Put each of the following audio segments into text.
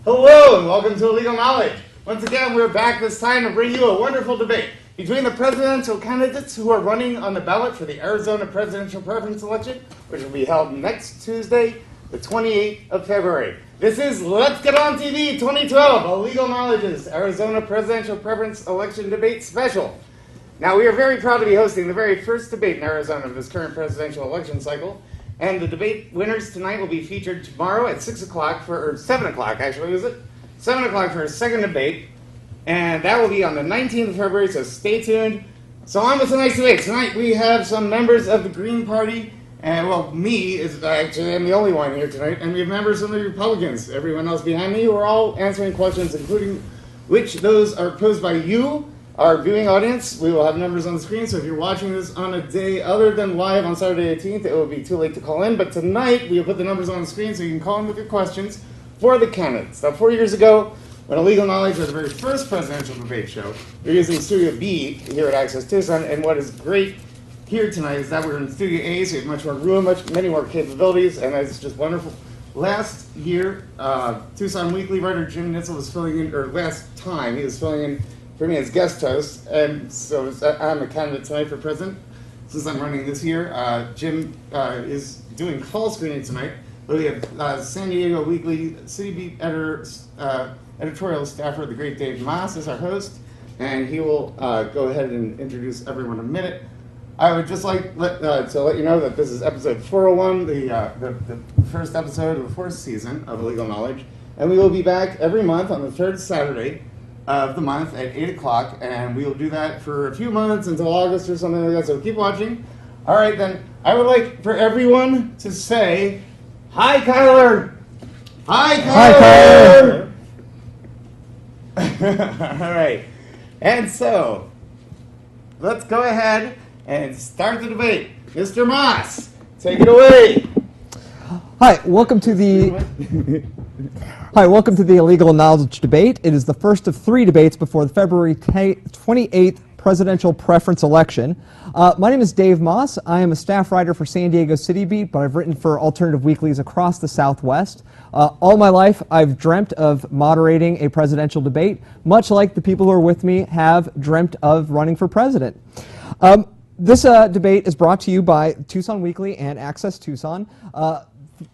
Hello and welcome to Legal Knowledge. Once again, we're back this time to bring you a wonderful debate between the presidential candidates who are running on the ballot for the Arizona presidential preference election, which will be held next Tuesday, the 28th of February. This is Let's Get On TV 2012, a Legal Knowledge's Arizona presidential preference election debate special. Now, we are very proud to be hosting the very first debate in Arizona of this current presidential election cycle. And the debate winners tonight will be featured tomorrow at 6 o'clock or 7 o'clock actually, is it? 7 o'clock for a second debate. And that will be on the 19th of February, so stay tuned. So on with tonight's debate. Tonight we have some members of the Green Party, and well, me is actually, I'm the only one here tonight, and we have members of the Republicans. Everyone else behind me who are all answering questions, including which those are posed by you, our viewing audience. We will have numbers on the screen, so if you're watching this on a day other than live on Saturday 18th, it will be too late to call in. But tonight, we will put the numbers on the screen so you can call in with your questions for the candidates. Now, 4 years ago, when Legal Knowledge was the very first presidential debate show, we were using Studio B here at Access Tucson, and what is great here tonight is that we're in Studio A, so we have much more room, many more capabilities, and it's just wonderful. Last year, Tucson Weekly writer Jim Nitzel was filling in, or last time, he was filling in for me as guest host, and so I'm a candidate tonight for president since I'm running this year. Jim is doing call screening tonight, but we have San Diego Weekly City Beat editorial staffer, the great Dave Moss, is our host, and he will go ahead and introduce everyone in a minute. I would just like to let you know that this is episode 401, the first episode of the fourth season of Legal Knowledge, and we will be back every month on the third Saturday of the month at 8 o'clock, and we will do that for a few months until August or something like that, so keep watching. All right, then, I would like for everyone to say, hi, Kyler! Hi, Kyler! Hi, Kyler! All right, and so, let's go ahead and start the debate. Mr. Moss, take it away! Hi, welcome to the Legal Knowledge Debate. It is the first of 3 debates before the February 28th presidential preference election. My name is Dave Moss. I am a staff writer for San Diego City Beat, but I've written for alternative weeklies across the Southwest. All my life, I've dreamt of moderating a presidential debate, much like the people who are with me have dreamt of running for president. This debate is brought to you by Tucson Weekly and Access Tucson.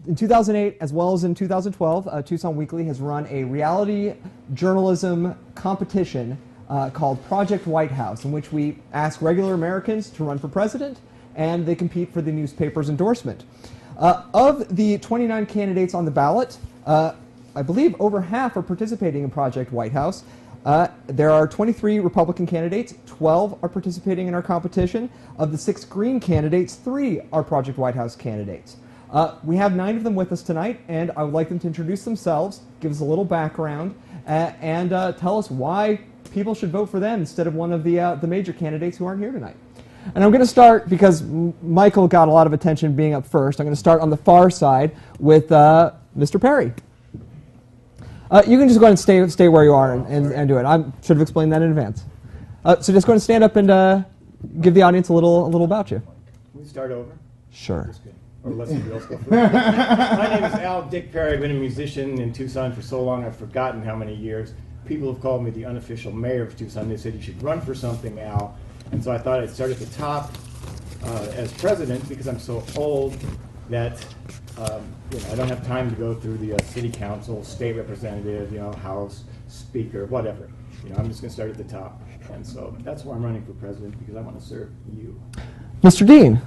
In 2008, as well as in 2012, Tucson Weekly has run a reality journalism competition called Project White House, in which we ask regular Americans to run for president, and they compete for the newspaper's endorsement. Of the 29 candidates on the ballot, I believe over half are participating in Project White House. There are 23 Republican candidates, 12 are participating in our competition. Of the 6 Green candidates, 3 are Project White House candidates. We have 9 of them with us tonight, and I would like them to introduce themselves, give us a little background, and tell us why people should vote for them instead of one of the major candidates who aren't here tonight. And I'm going to start, because Michael got a lot of attention being up first, I'm going to start on the far side with Mr. Perry. You can just go ahead and stay where you are and do it. I should have explained that in advance. So just go ahead and stand up and give the audience a little about you. Can we start over? Sure. Or let somebody else go first. My name is Al Dick Perry. I've been a musician in Tucson for so long I've forgotten how many years. People have called me the unofficial mayor of Tucson. They said you should run for something, Al. And so I thought I'd start at the top as president, because I'm so old that I don't have time to go through the city council, state representative, House, speaker, whatever. I'm just going to start at the top. And so that's why I'm running for president, because I want to serve you. Mr. Dean.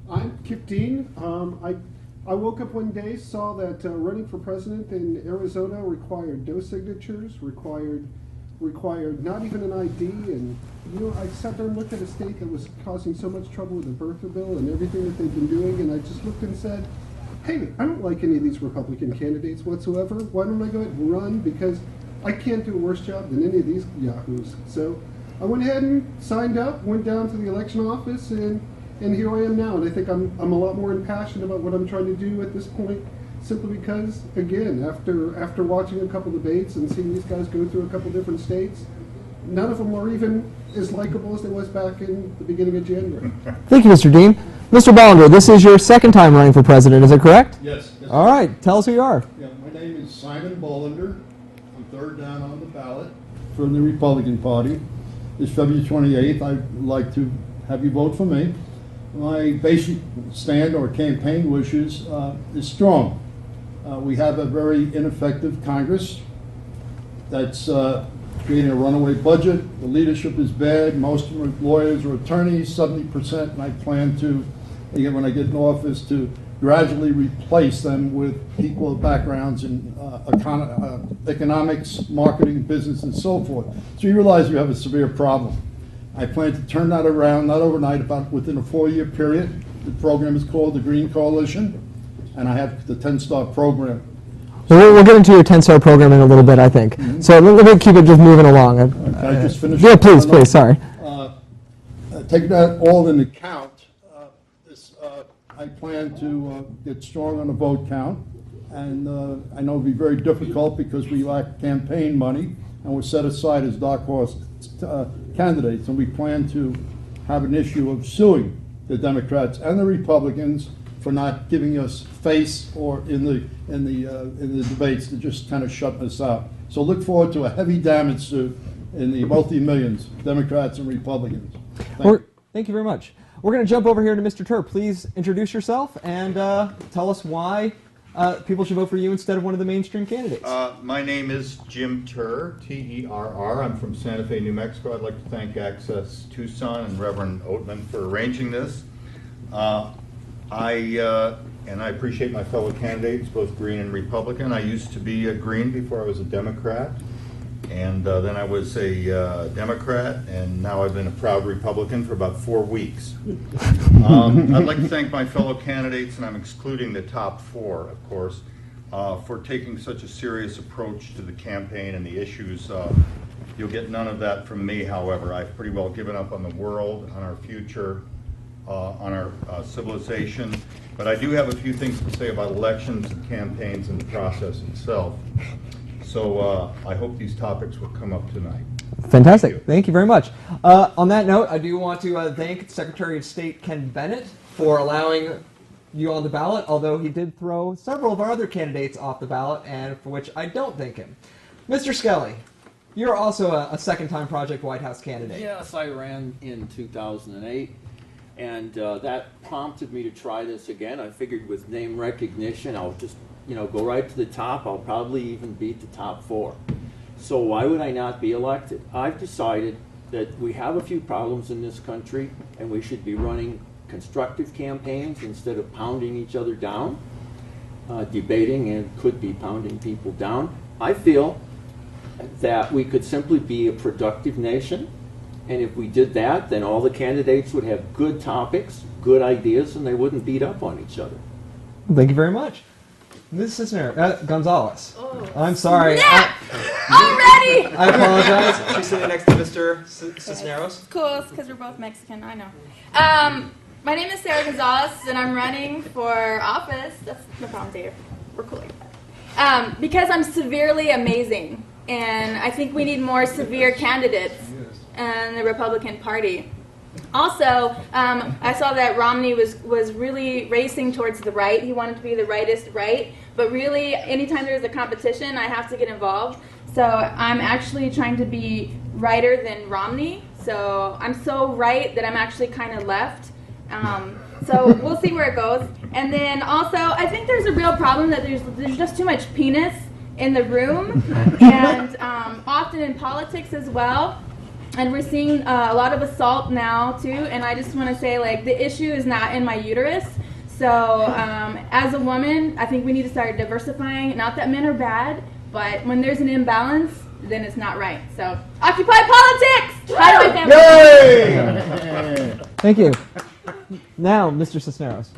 I'm Kip Dean. I woke up one day, saw that running for president in Arizona required no signatures, required not even an ID, and I sat there and looked at a state that was causing so much trouble with the birther bill and everything that they've been doing, and I just looked and said, hey, I don't like any of these Republican candidates whatsoever. Why don't I go ahead and run? Because I can't do a worse job than any of these yahoos. So I went ahead and signed up, went down to the election office, and here I am now, and I think I'm a lot more impassioned about what I'm trying to do at this point, simply because, again, after watching a couple debates and seeing these guys go through a couple different states, none of them are even as likable as they was back in the beginning of January. Thank you, Mr. Dean. Mr. Bollinger, this is your second time running for president, is it correct? Yes. All right, tell us who you are. Yeah, my name is Simon Bollinger. I'm third down on the ballot for the Republican Party. This February 28th, I'd like to have you vote for me. My basic stand or campaign wishes is strong. We have a very ineffective Congress that's creating a runaway budget. The leadership is bad. Most of them are lawyers or attorneys, 70%, and I plan to, again, when I get in office, to gradually replace them with equal backgrounds in economics, marketing, business, and so forth. So you realize you have a severe problem. I plan to turn that around, not overnight, about within a 4-year period. The program is called the Green Coalition, and I have the 10-star program. Well, we'll get into your 10-star program in a little bit, I think. So let me keep it just moving along. Can I just finish? Yeah, please, sorry. Take that all into account. I plan to get strong on the vote count, and I know it'll be very difficult because we lack campaign money, and we're set aside as dark horse candidates, and we plan to have an issue of suing the Democrats and the Republicans for not giving us face or in the debates to just kind of shut us out. So look forward to a heavy damage suit in the multi-millions, Democrats and Republicans. Thank you very much. We're going to jump over here to Mr. Turr. Please introduce yourself and tell us why people should vote for you instead of one of the mainstream candidates. My name is Jim Turr, T-E-R-R. I'm from Santa Fe, New Mexico. I'd like to thank Access Tucson and Reverend Oatman for arranging this. I appreciate my fellow candidates, both Green and Republican. I used to be a Green before I was a Democrat, and then I was a Democrat, and now I've been a proud Republican for about 4 weeks. I'd like to thank my fellow candidates, and I'm excluding the top 4, of course, for taking such a serious approach to the campaign and the issues. You'll get none of that from me, however. I've pretty well given up on the world, on our future, on our civilization, but I do have a few things to say about elections and campaigns and the process itself. So I hope these topics will come up tonight. Fantastic. Thank you very much. On that note, I do want to thank Secretary of State Ken Bennett for allowing you on the ballot, although he did throw several of our other candidates off the ballot, and for which I don't thank him. Mr. Skelly, you're also a second-time Project White House candidate. Yes, I ran in 2008. And that prompted me to try this again. I figured with name recognition, I'll just, go right to the top. I'll probably even beat the top 4. So why would I not be elected? I've decided that we have a few problems in this country, and we should be running constructive campaigns instead of pounding each other down, debating and could be pounding people down. I feel that we could simply be a productive nation. And if we did that, then all the candidates would have good topics, good ideas, and they wouldn't beat up on each other. Thank you very much. Ms. Gonzalez. Oh. I'm sorry. Already! I apologize. She's sitting next to Mr. Cisneros. Cool, because we're both Mexican, I know. My name is Sarah Gonzalez, and I'm running for office. That's no problem, Dave. We're cool like that. Because I'm severely amazing, and I think we need more severe candidates in the Republican Party. Also, I saw that Romney was really racing towards the right. He wanted to be the rightest right, but really, anytime there's a competition, I have to get involved. So I'm actually trying to be righter than Romney. So I'm so right that I'm actually kind of left. So we'll see where it goes. And then also, I think there's a real problem that there's just too much penis in the room, and often in politics as well. And we're seeing a lot of assault now too, and I just want to say, like, the issue is not in my uterus. So as a woman, I think we need to start diversifying. Not that men are bad, but when there's an imbalance, then it's not right. So occupy politics! Hi to my family. Yay! Thank you. Now, Mr. Cisneros.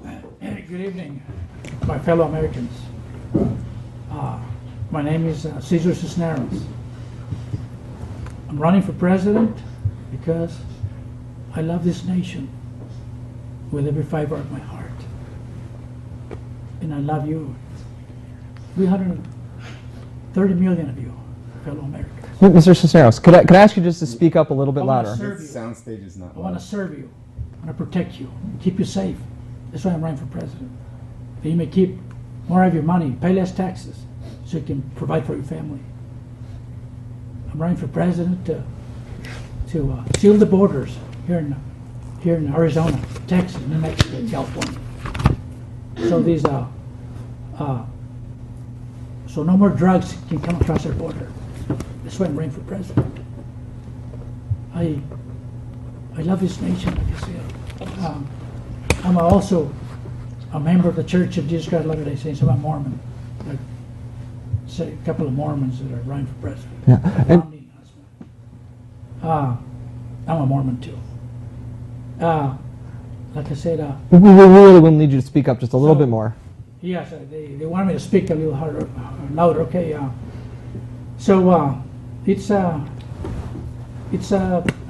Good evening, my fellow Americans. My name is Cesar Cisneros. I'm running for president because I love this nation with every fiber of my heart. And I love you, 330 million of you, fellow Americans. Mr. Cisneros, could I ask you just to speak up a little bit louder? Serve you. Soundstage is not I want to serve you. I'm going to protect you, keep you safe. That's why I'm running for president. That you may keep more of your money, pay less taxes, so you can provide for your family. I'm running for president to seal the borders here in Arizona, Texas, New Mexico, and California. So these so no more drugs can come across our border. That's why I'm running for president. I love this nation, like I said. I'm also a member of the Church of Jesus Christ of Latter-day Saints. I'm a Mormon. Like, say a couple of Mormons that are running for president. Yeah. And I'm a Mormon too. Like I said, we really will need you to speak up just a little bit more. yes, they wanted me to speak a little harder, louder. Okay. So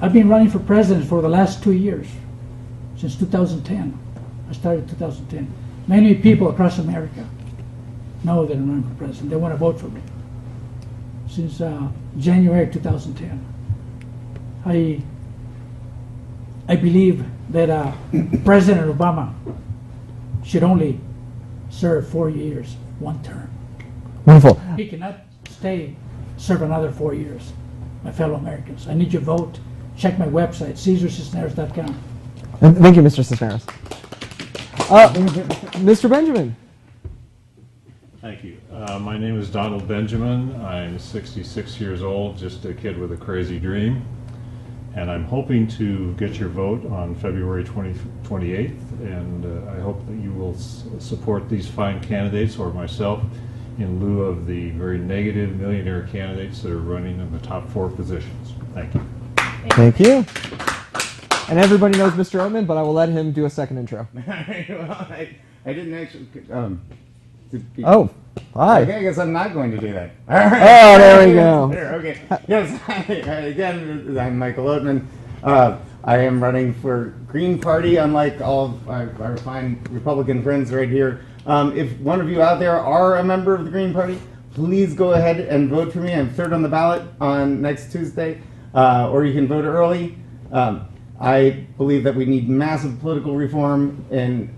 I've been running for president for the last 2 years, since 2010. I started in 2010. Many people across America know that I'm running for president. They want to vote for me. Since January 2010, I believe that President Obama should only serve 4 years, one term. Wonderful. He cannot serve another 4 years. My fellow Americans, I need your vote. Check my website, CesarCisneros.com. And thank you, Mr. Cisneros. Mr. Benjamin. Thank you. My name is Donald Benjamin. I'm 66 years old, just a kid with a crazy dream. And I'm hoping to get your vote on February 28th. And I hope that you will support these fine candidates or myself in lieu of the very negative millionaire candidates that are running in the top 4 positions. Thank you. Thank you. And everybody knows Mr. Oatman, but I will let him do a second intro. Well, I didn't actually. Oh, hi. Okay, I guess I'm not going to do that. Oh, there we go. There, okay. Yes. Again, I'm Michael Oatman. I am running for Green Party, unlike all of our fine Republican friends right here. If one of you out there are a member of the Green Party, please go ahead and vote for me. I'm third on the ballot on next Tuesday, or you can vote early. I believe that we need massive political reform in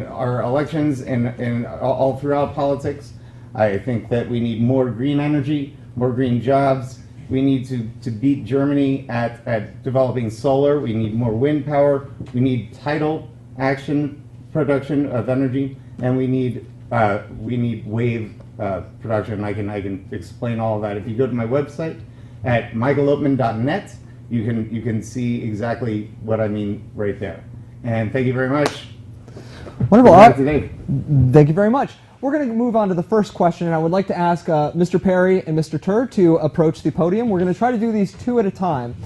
our elections and all throughout politics. I think that we need more green energy, more green jobs. We need to beat Germany at developing solar. We need more wind power. We need tidal action production of energy, and we need wave production. I can explain all of that. If you go to my website at michaeloatman.net, you can see exactly what I mean right there. And thank you very much. Wonderful. Today. Thank you very much. We're going to move on to the first question, and I would like to ask Mr. Perry and Mr. Tur to approach the podium. We're going to try to do these 2 at a time.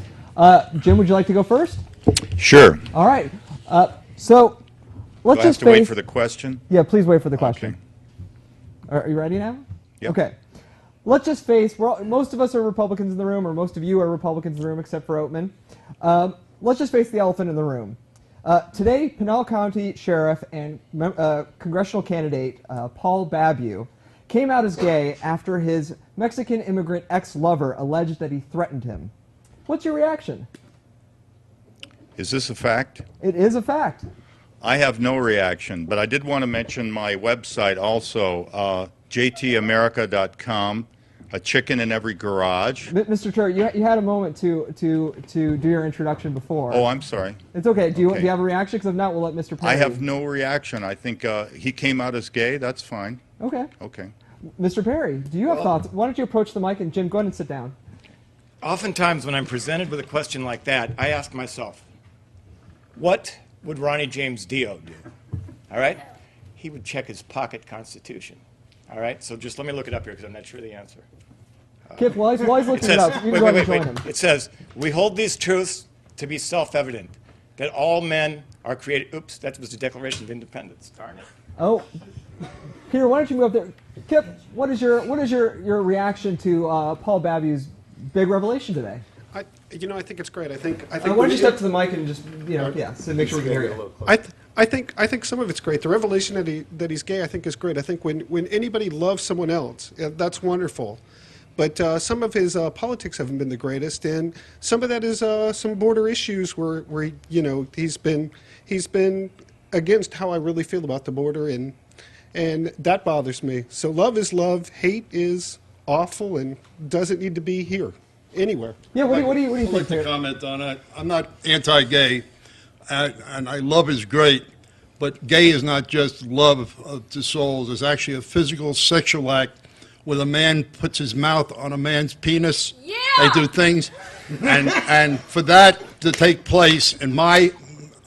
Jim, would you like to go first? Sure. All right. So let's Do I have just to wait for the question? Yeah, please wait for the question. Okay. Are you ready now? Yep. Okay. Let's just face, most of us are Republicans in the room, or most of you are Republicans in the room except for Oatman. Let's just face the elephant in the room. Today, Pinal County Sheriff and congressional candidate Paul Babu came out as gay after his Mexican immigrant ex-lover alleged that he threatened him. What's your reaction? Is this a fact? It is a fact. I have no reaction, but I did want to mention my website also, jtamerica.com, a chicken in every garage. Mr. Tur, you had a moment to do your introduction before. Oh, I'm sorry. It's okay. Do you Okay. have a reaction? Because if not, we'll let Mr. Perry. I have no reaction. I think he came out as gay. That's fine. Okay. Okay. Mr. Perry, do you have thoughts? Why don't you approach the mic, and Jim, go ahead and sit down. Oftentimes when I'm presented with a question like that, I ask myself, what would Ronnie James Dio do? All right? He would check his pocket constitution. All right? So just let me look it up here because I'm not sure the answer. Kip, while he's looking it up, you can go ahead and join him. It says, we hold these truths to be self-evident, that all men are created. Oops, that was the Declaration of Independence. Darn it. Oh, Peter, why don't you move up there? Kip, what is your reaction to Paul Babu's big revelation today? I think it's great. I think. Why don't you step to the mic and just so make sure we can hear you. I think some of it's great. The revelation that he's gay, I think, is great. I think when anybody loves someone else, that's wonderful. but some of his politics haven't been the greatest, and some of that is some border issues where you know, he's been against how I really feel about the border, and that bothers me. So love is love, hate is awful, and doesn't need to be here anywhere. Yeah, what do you I'd think, like to Terry? comment on it. I'm not anti-gay, and love is great, but gay is not just love to souls. It's actually a physical, sexual act where a man puts his mouth on a man's penis. Yeah! They do things, and for that to take place in my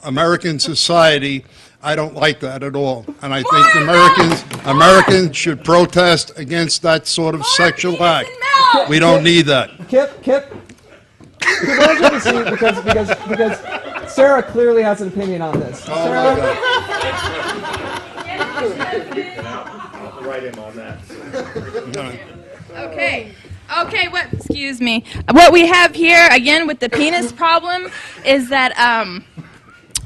American society, I don't like that at all. And I think Americans should protest against that sort of sexual act. We don't need that. Kip, what did you see? Because Sarah clearly has an opinion on this. Oh Sarah? my I'll write him on that. God. Okay, excuse me. What we have here, again, with the penis problem, is that, I'm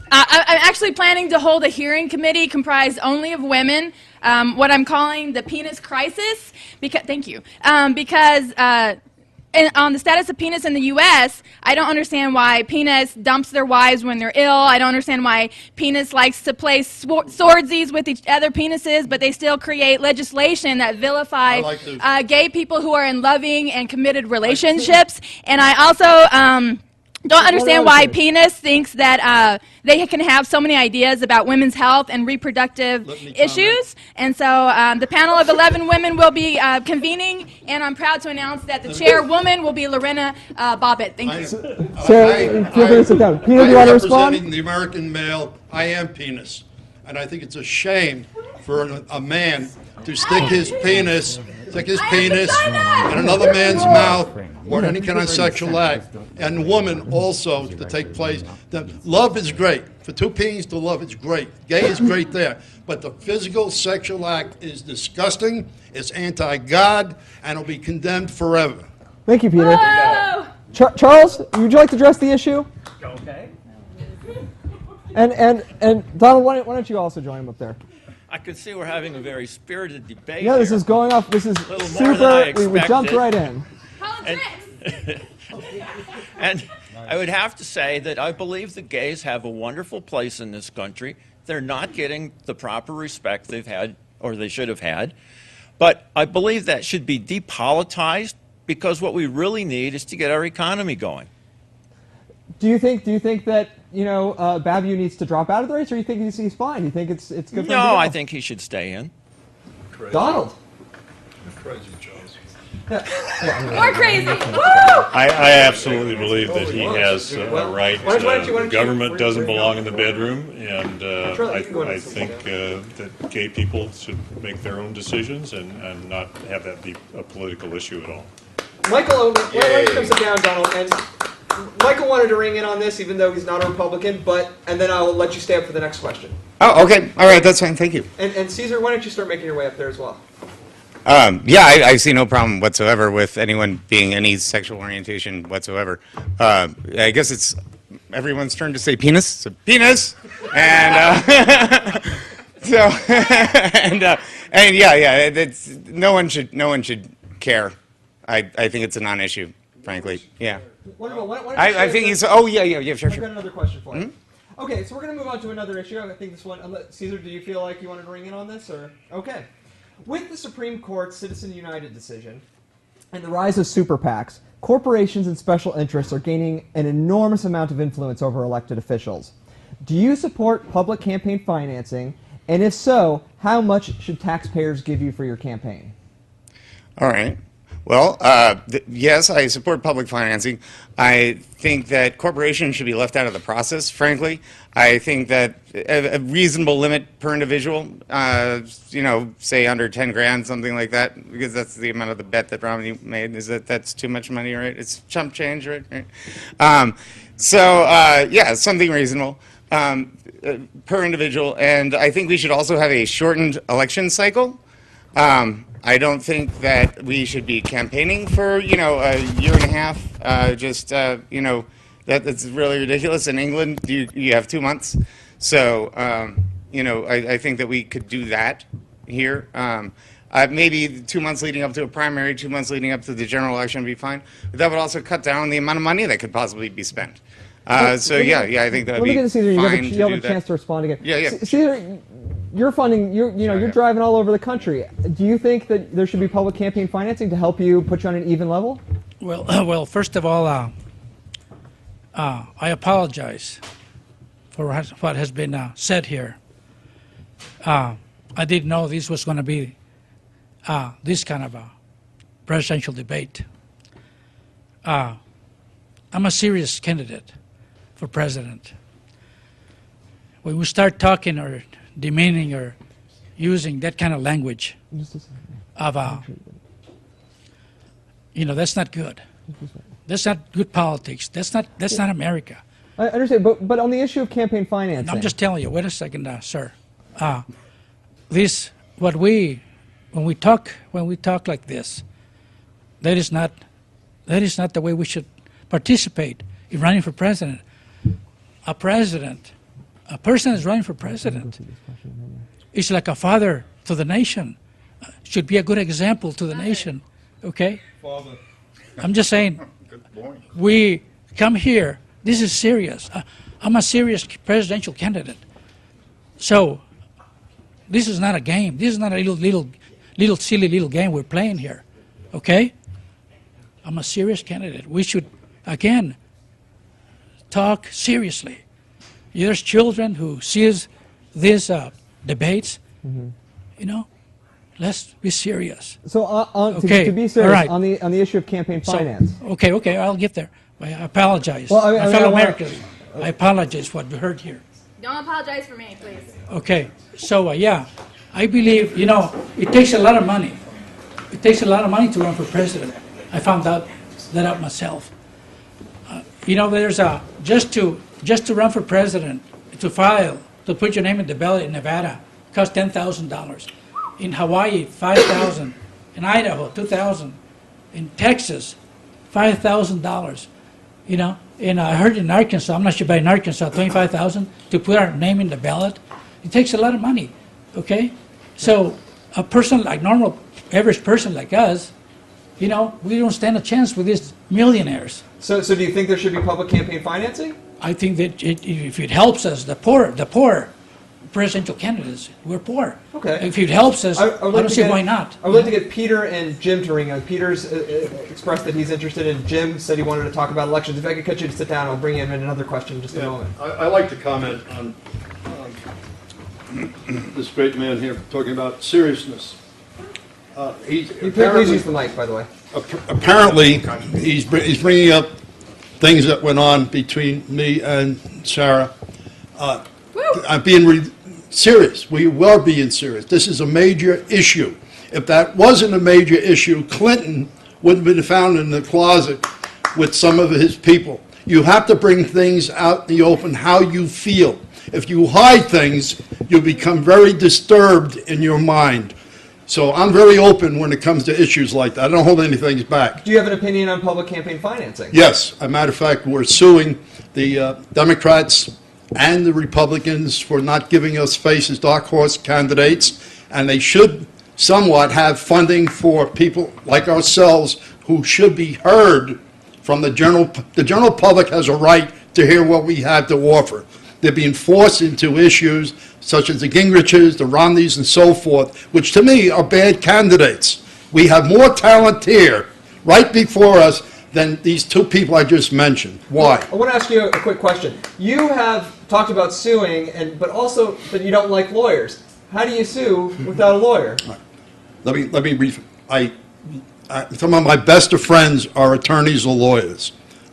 actually planning to hold a hearing committee comprised only of women, what I'm calling the penis crisis, thank you, because on the status of penis in the U.S., I don't understand why penis dumps their wives when they're ill. I don't understand why penis likes to play swordsies with each other penises, but they still create legislation that vilify gay people who are in loving and committed relationships. And I also don't understand why penis thinks that they can have so many ideas about women's health and reproductive issues. And so the panel of 11 women will be convening, and I'm proud to announce that the chairwoman will be Lorena Bobbitt. Thank you. Sarah, feel free to sit down. Peter, do you want to respond? Representing the American male, I am penis. And I think it's a shame for a man to stick his penis in another man's mouth or any kind of sexual act. And woman also to take place. Love is great. For two penis to love, it's great. Gay is great there. But the physical sexual act is disgusting, it's anti-God, and will be condemned forever. Thank you, Peter. Charles, would you like to address the issue? Okay. And Donald, why don't you also join him up there? I can see we're having a very spirited debate. Yeah, this here. is going off. This is little more than I super. We jumped expected. right in. And I would have to say that I believe the gays have a wonderful place in this country. They're not getting the proper respect they've had, or they should have had. But I believe that should be depolitized, because what we really need is to get our economy going. Do you think that Babu needs to drop out of the race, or do you think he's fine? Do you think it's good for him to No, go? I think he should stay in. Donald. Crazy, Charles. More crazy. Woo! I absolutely believe that he has a right. why don't you- Government doesn't belong in the bedroom, and I think that gay people should make their own decisions and not have that be a political issue at all. Michael, why don't you come sit down, Donald? And Michael wanted to ring in on this, even though he's not a Republican. And then I'll let you stay up for the next question. Oh, okay. All right, that's fine. Thank you. And Caesar, why don't you start making your way up there as well? Yeah, I see no problem whatsoever with anyone being any sexual orientation whatsoever. I guess it's everyone's turn to say penis. So penis, and so and yeah, it's, no one should care. I think it's a non-issue, frankly. Yeah. Wonderful. I think he's. Oh yeah, sure. I've got another question for you. Okay, so we're going to move on to another issue. I think this one. Caesar, do you feel like you wanted to ring in on this, or okay? With the Supreme Court's Citizen United decision and the rise of super PACs, corporations and special interests are gaining an enormous amount of influence over elected officials. Do you support public campaign financing? And if so, how much should taxpayers give you for your campaign? All right. Well, yes, I support public financing. I think that corporations should be left out of the process, frankly. I think that a reasonable limit per individual, say under 10 grand, something like that, because that's the amount of the bet that Romney made, is that's too much money, right? It's chump change, right? Yeah, something reasonable per individual. And I think we should also have a shortened election cycle. I don't think that we should be campaigning for, a year and a half. That's really ridiculous. In England, you have 2 months. So, I think that we could do that. here. Maybe 2 months leading up to a primary, 2 months leading up to the general election would be fine. But that would also cut down the amount of money that could possibly be spent. So yeah, I think that would be Let me get to Caesar. You fine have a do that. chance to respond again. Yeah. Caesar, you're funding. You're driving all over the country. Do you think that there should be public campaign financing to help you put you on an even level? Well, first of all, I apologize for what has been said here. I didn't know this was going to be this kind of a presidential debate. I'm a serious candidate for president. When we start talking or demeaning or using that kind of language of, that's not good. That's not good politics. That's not America. I understand, but on the issue of campaign financing, I'm just telling you. Wait a second, sir. When we talk like this, that is not the way we should participate in running for president. A person is running for president is like a father to the nation. Should be a good example to the nation. Okay? Father. I'm just saying. Good point. We come here. This is serious. I'm a serious presidential candidate. So this is not a game. This is not a little silly little game we're playing here. Okay? I'm a serious candidate. We should, again, talk seriously. There's children who sees these debates. Let's be serious. So to be serious, right. on the issue of campaign finance. Okay, I'll get there. I apologize. Well, My fellow Americans, I apologize for what we heard here. Don't apologize for me, please. Okay, so I believe, it takes a lot of money. It takes a lot of money to run for president. I found that out myself. There's just to run for president, to put your name in the ballot in Nevada, costs $10,000. In Hawaii, $5,000. In Idaho, $2,000. In Texas, $5,000. And I heard in Arkansas, I'm not sure about in Arkansas, $25,000 to put our name in the ballot. It takes a lot of money. Okay, so a person like average person like us, we don't stand a chance with these millionaires. So do you think there should be public campaign financing? I think that if it helps us, the poor presidential candidates, we're poor. Okay. If it helps us, I don't see why not. I would like to get Peter and Jim to ring. Peter's expressed that he's interested, and Jim said he wanted to talk about elections. If I could get you to sit down, I'll bring in another question in just a moment. I like to comment on this great man here talking about seriousness. Please use the mic, by the way. Apparently, he's bringing up things that went on between me and Sarah. I'm being serious. We were being serious. This is a major issue. If that wasn't a major issue, Clinton wouldn't have been found in the closet with some of his people. You have to bring things out in the open how you feel. If you hide things, you become very disturbed in your mind. So I'm very open when it comes to issues like that. I don't hold anything back. Do you have an opinion on public campaign financing? Yes. As a matter of fact, we're suing the Democrats and the Republicans for not giving us face as dark horse candidates, and they should somewhat have funding for people like ourselves who should be heard from the general public has a right to hear what we have to offer. They're being forced into issues such as the Gingriches, the Romneys, and so forth, which to me are bad candidates. We have more talent here right before us than these two people I just mentioned. Why? I want to ask you a quick question. You have talked about suing, but also that you don't like lawyers. How do you sue without a lawyer? Let me brief. Some of my best of friends are attorneys or lawyers.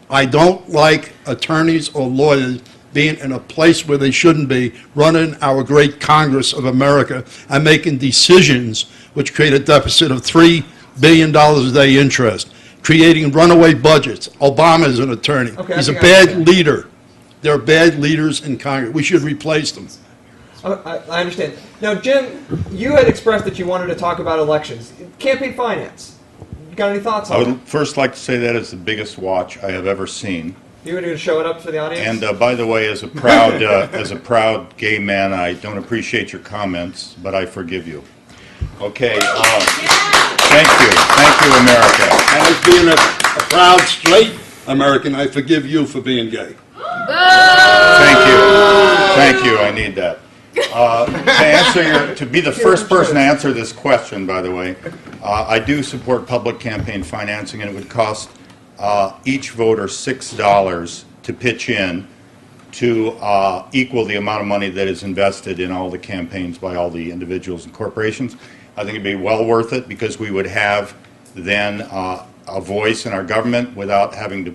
I don't like attorneys or lawyers being in a place where they shouldn't be, running our great Congress of America and making decisions which create a deficit of $3 billion a day interest, creating runaway budgets. Obama is an attorney. Okay, he's a bad leader. There are bad leaders in Congress. We should replace them. I understand. Now, Jim, you had expressed that you wanted to talk about elections. Campaign finance. You got any thoughts on I it? would first like to say that is the biggest watch I have ever seen. You going to show it up for the audience? And by the way, as a proud gay man, I don't appreciate your comments, but I forgive you. Okay, thank you, America. And as being a proud straight American, I forgive you for being gay. Thank you, I need that. To be the first person to answer this question, by the way, I do support public campaign financing, and it would cost each voter $6 to pitch in to equal the amount of money that is invested in all the campaigns by all the individuals and corporations. I think it'd be well worth it, because we would have then a voice in our government without having to,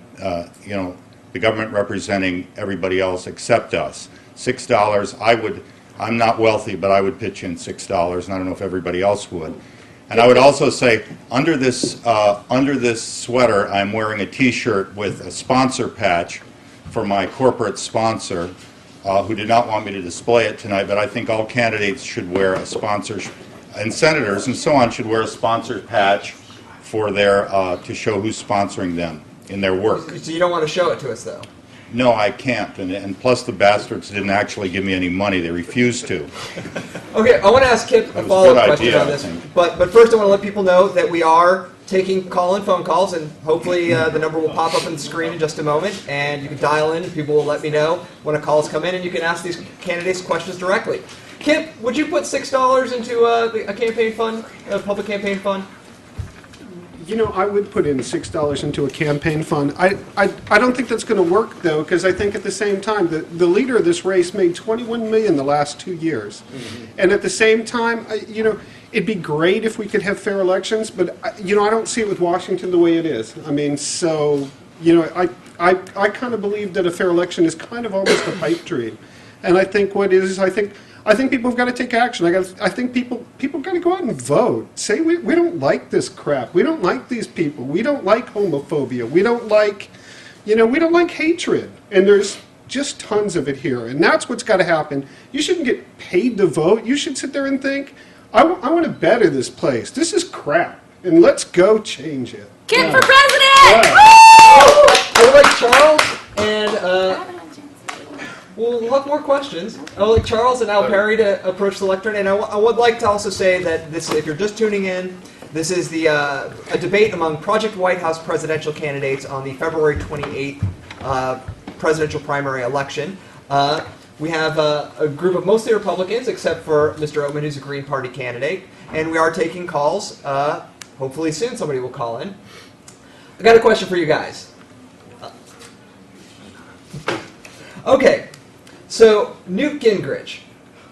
the government representing everybody else except us. $6, I'm not wealthy, but I would pitch in $6, and I don't know if everybody else would. And I would also say, under this sweater, I'm wearing a T-shirt with a sponsor patch for my corporate sponsor, who did not want me to display it tonight, but I think all candidates should wear a sponsor, and senators and so on should wear a sponsor patch for their, to show who's sponsoring them in their work. So you don't want to show it to us, though? No, I can't, and plus the bastards didn't actually give me any money. They refused to. Okay, I want to ask Kip a follow-up question on this. But first I want to let people know that we are taking call-in phone calls, and hopefully the number will pop up on the screen in just a moment, and you can dial in, and people will let me know when a call has come in, and you can ask these candidates questions directly. Kip, would you put $6 into a campaign fund, a public campaign fund? You know, I would put in $6 into a campaign fund. I don't think that's going to work, though, because I think at the same time, the leader of this race made $21 million the last 2 years. And at the same time, it'd be great if we could have fair elections, but, I don't see it with Washington the way it is. I mean, so, I kind of believe that a fair election is kind of almost a pipe dream. And I think what it is, I think people have got to take action. I think people got to go out and vote. Say we don't like this crap. We don't like these people. We don't like homophobia. We don't like, we don't like hatred. And there's just tons of it here. And that's what's got to happen. You shouldn't get paid to vote. You should sit there and think, I want to better this place. This is crap. And let's go change it. Kid for president! I would like Charles and we'll have more questions. I would like Charles and Al Perry to approach the lectern, and I would like to also say that this, if you're just tuning in, this is a debate among Project White House presidential candidates on the February 28th presidential primary election. We have a group of mostly Republicans, except for Mr. Oatman, who's a Green Party candidate, and we are taking calls. Hopefully soon somebody will call in. I got a question for you guys. Okay. So, Newt Gingrich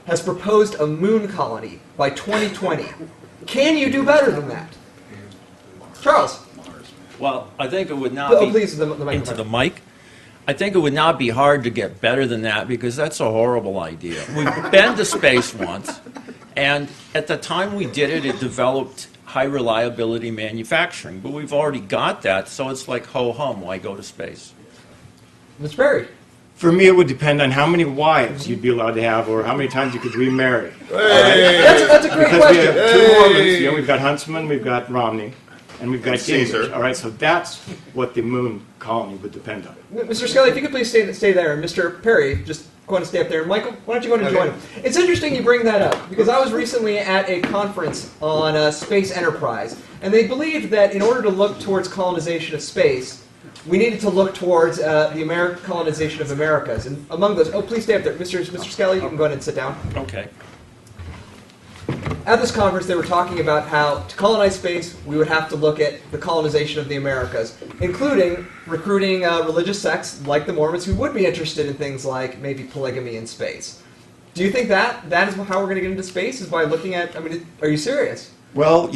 has proposed a moon colony by 2020. Can you do better than that? Charles? Well, I think it would not be... please, the into the mic. I think it would not be hard to get better than that, because that's a horrible idea. We've been to space once, and at the time we did it, it developed high reliability manufacturing. But we've already got that, so it's like ho-hum, why go to space? Mr. Perry? For me, it would depend on how many wives you'd be allowed to have, or how many times you could remarry. That's a great because question. We have two Mormons. We've got Huntsman, we've got Romney, and we've got Gingrich. All right, so that's what the moon colony would depend on. Mr. Skelly, if you could please stay there, and Mr. Perry, just go on and stay up there. Michael, why don't you go and join him? It's interesting you bring that up, because I was recently at a conference on space enterprise, and they believed that in order to look towards colonization of space, we needed to look towards the colonization of Americas. And among those, please stay up there. Mr. Skelly, you can go ahead and sit down. Okay. At this conference, they were talking about how to colonize space, we would have to look at the colonization of the Americas, including recruiting religious sects like the Mormons who would be interested in things like maybe polygamy in space. Do you think that is how we're going to get into space, is by looking at, are you serious? Well,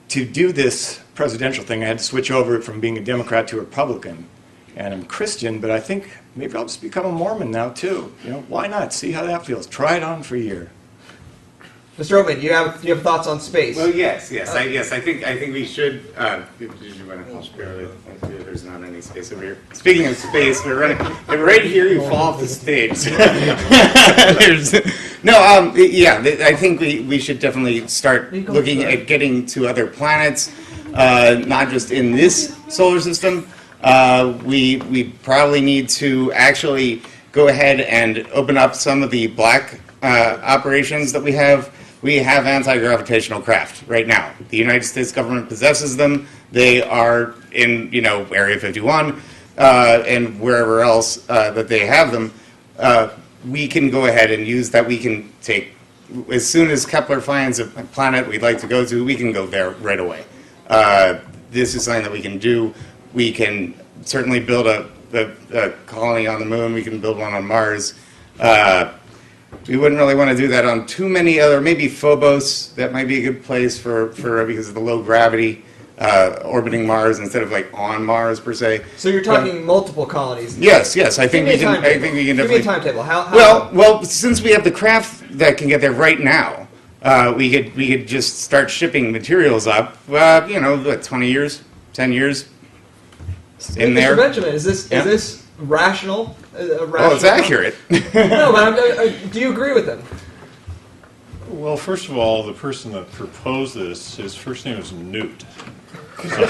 to do this presidential thing, I had to switch over from being a Democrat to a Republican. And I'm Christian, but I think maybe I'll just become a Mormon now, too. Why not? See how that feels. Try it on for a year. Mr. Oatman, you have thoughts on space? Well, yes. I think we should. There's not any space over here. Speaking of space, we're running. If right here, you fall off the stage. I think we should definitely start looking at getting to other planets, not just in this solar system. We probably need to actually go ahead and open up some of the black operations that we have We have anti-gravitational craft right now. The United States government possesses them. They are in, Area 51 and wherever else that they have them. We can go ahead and use that. We can take, as soon as Kepler finds a planet we'd like to go to, we can go there right away. This is something that we can do. We can certainly build a colony on the moon. We can build one on Mars. We wouldn't really want to do that on too many other, maybe Phobos, that might be a good place for because of the low gravity, orbiting Mars instead of like on Mars per se. So you're talking multiple colonies. Yes, I think we can. I think we can definitely. Give me a timetable. How? Well, since we have the craft that can get there right now, we could just start shipping materials up. 20 years, 10 years, in there. Mr. Benjamin, is this rational? Oh, it's accurate. No, but do you agree with him? Well, first of all, the person that proposed this, his first name is Newt. So,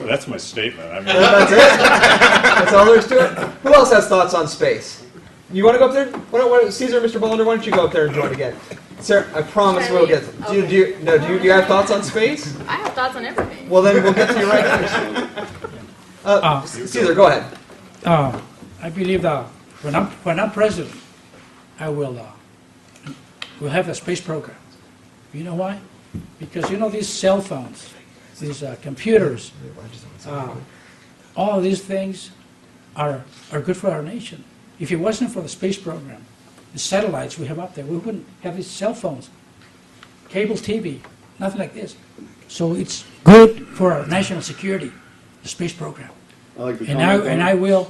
that's my statement. I mean, that's it. That's all there is to it. Who else has thoughts on space? You want to go up there? Caesar, Mr. Bolander, why don't you go up there and join again? Sir, I promise we'll get. Do you have thoughts on space? I have thoughts on everything. Well, then we'll get to you right now. Caesar, go ahead. I believe that when I'm president, I will we'll have a space program. You know why? Because these cell phones, these computers, all of these things are good for our nation. If it wasn't for the space program, the satellites we have up there, we wouldn't have these cell phones, cable TV, nothing like this. So it's good for our national security, the space program. I will,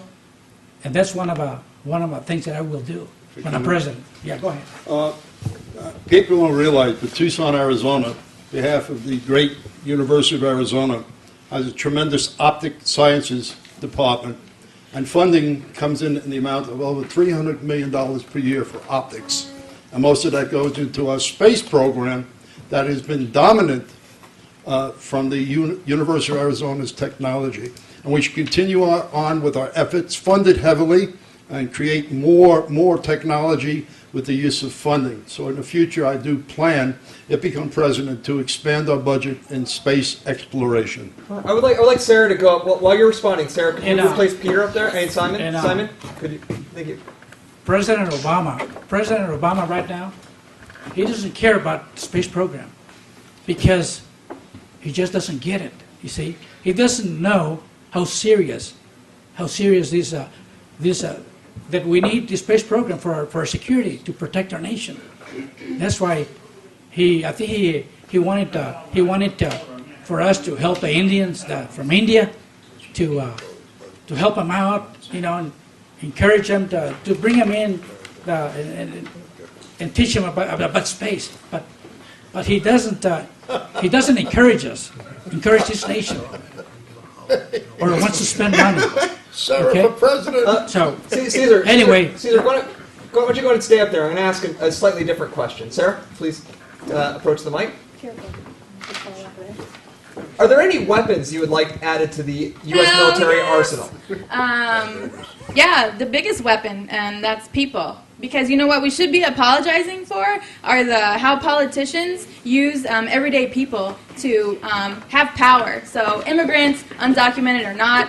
and that's one of the things that I will do when I'm president. Yeah, go ahead. People don't realize that Tucson, Arizona, on behalf of the great University of Arizona, has a tremendous optic sciences department, and funding comes in the amount of over $300 million per year for optics. And most of that goes into our space program that has been dominant from the University of Arizona's technology. And we should continue on with our efforts, funded heavily, and create more technology with the use of funding. So in the future, I do plan, if become president, to expand our budget in space exploration. I would like Sarah to go up. While you're responding, Sarah, could you replace Peter up there? And Simon? Simon? Could you? Thank you. President Obama right now, he doesn't care about the space program because he just doesn't get it, you see. He doesn't know how serious this that we need the space program for our security, to protect our nation. That's why I think he wanted for us to help the Indians from India, to help them out, and encourage them to bring them in and teach them about space. But he doesn't encourage this nation, or wants to spend money. Sarah for president. Caesar. Anyway. Caesar, why don't you go and stay up there? I'm going to ask a slightly different question. Sarah, please approach the mic. Are there any weapons you would like added to the U.S. military arsenal? Yeah, the biggest weapon, and that's people. Because you know what we should be apologizing for are how politicians use everyday people to have power. So immigrants, undocumented or not,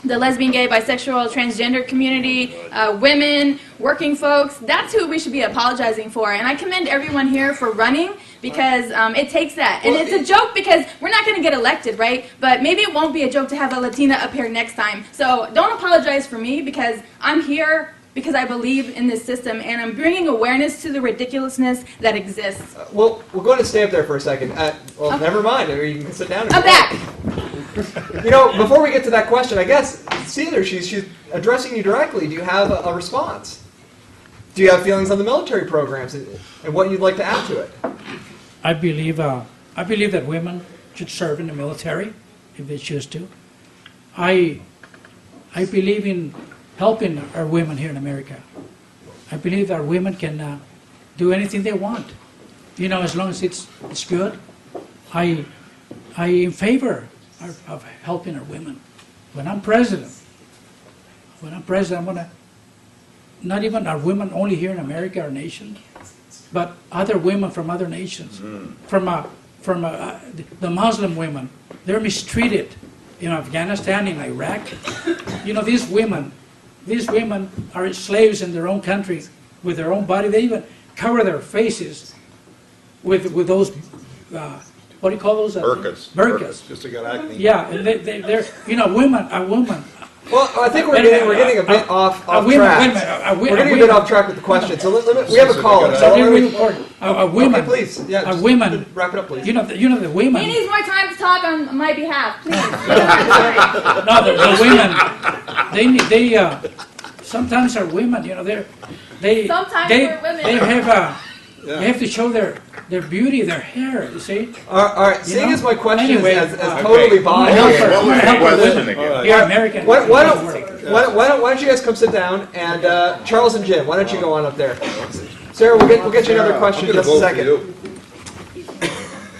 the lesbian, gay, bisexual, transgender community, women, working folks, that's who we should be apologizing for. And I commend everyone here for running, because it takes that. And it's a joke because we're not going to get elected, right? But maybe it won't be a joke to have a Latina up here next time. So don't apologize for me, because I'm here because I believe in this system, and I'm bringing awareness to the ridiculousness that exists. Well, we're going to stay up there for a second. Okay. Never mind. You can sit down. I'm back. Before we get to that question, I guess, Caesar, she's addressing you directly. Do you have a response? Do you have feelings on the military programs and what you'd like to add to it? I believe that women should serve in the military if they choose to. I believe in helping our women here in America. I believe our women can do anything they want, as long as it's good. I in favor of helping our women. When I'm president, I'm going to, not even our women only here in America, our nation, but other women from other nations, from the Muslim women. They're mistreated in Afghanistan, in Iraq. You know, these women are slaves in their own country with their own body. They even cover their faces with those, what do you call those? Burkas. Burkas. Just to get acne. Yeah, and they're, you know, a woman. Well, I think we're getting a bit off track. Wait a minute, We're getting a bit off track with the question. So we have a caller. So they're really important. A woman. Okay, please. Yeah, a just women. wrap it up, please. You know the women. He needs more time to talk on my behalf, please. No, the women. They sometimes are women. You know, Sometimes we're women. They have to show their beauty, their hair. You see. All right. Seeing as my question Anyway, is totally biased. What was the question again? You're American. Why don't you guys come sit down, and Charles and Jim, why don't you go on up there? Sarah, we'll get you another question in just a second.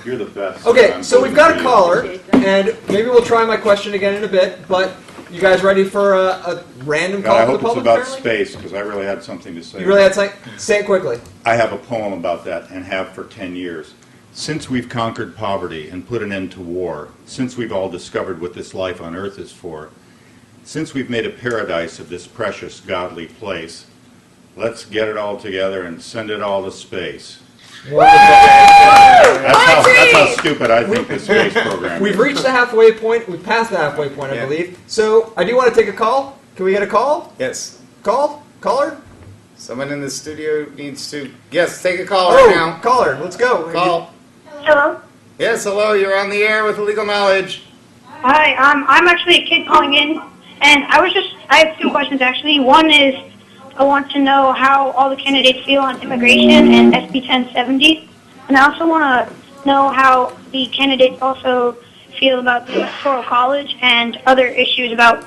You're the best. Okay, so we've got a caller, and maybe we'll try my question again in a bit, but you guys ready for a random call I to the hope it's public? about apparently? space, because I really had something to say. You really had something? Say it quickly. I have a poem about that, and have for 10 years. Since we've conquered poverty and put an end to war, since we've all discovered what this life on earth is for, since we've made a paradise of this precious godly place, let's get it all together and send it all to space. That's how stupid I think the space program is. We've reached the halfway point. We've passed the halfway point, I believe. So I do want to take a call. Can we get a call? Yes. Call? Caller? Someone in the studio needs to. Yes, take a call Oh, right now. caller. Let's go. Call. Hello. Yes, hello. You're on the air with Illegal Knowledge. Hi. I'm actually a kid calling in, and I have two questions actually. One is I want to know how all the candidates feel on immigration and SB 1070, and I also want to know how the candidates also feel about the Electoral College and other issues about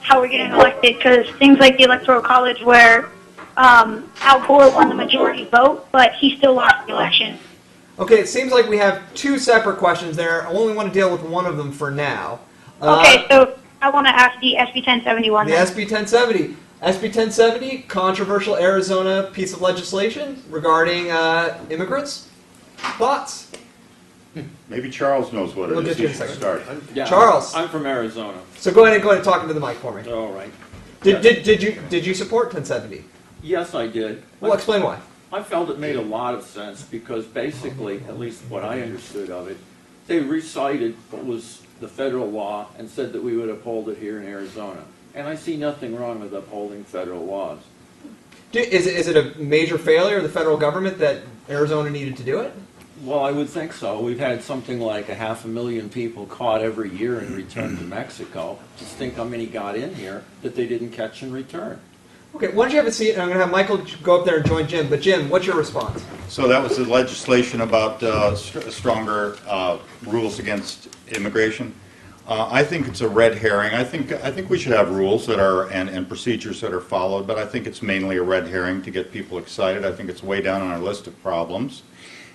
how we're getting elected, because things like the Electoral College where Al Gore won the majority vote, but he still lost the election. Okay, it seems like we have two separate questions there. I only want to deal with one of them for now. Okay, so I want to ask the SB 1071 The then. SB 1070. SB 1070, controversial Arizona piece of legislation regarding immigrants. Thoughts? Maybe Charles knows what We'll it is. get you He in a should second. start. Yeah, Charles. I'm from Arizona. So go ahead and talk into the mic for me. All right. Did you support 1070? Yes, I did. Well, explain why. I felt it made a lot of sense because basically, at least what I understood of it, they recited what was the federal law and said that we would uphold it here in Arizona. And I see nothing wrong with upholding federal laws. Is it a major failure of the federal government that Arizona needed to do it? Well, I would think so. We've had something like 500,000 people caught every year and returned to Mexico. Just think how many got in here that they didn't catch and return. Okay, why don't you have a seat, and I'm going to have Michael go up there and join Jim. But Jim, what's your response? So that was the legislation about stronger rules against immigration. I think it's a red herring. I think we should have rules that are and procedures that are followed, but I think it's mainly a red herring to get people excited. I think it's way down on our list of problems,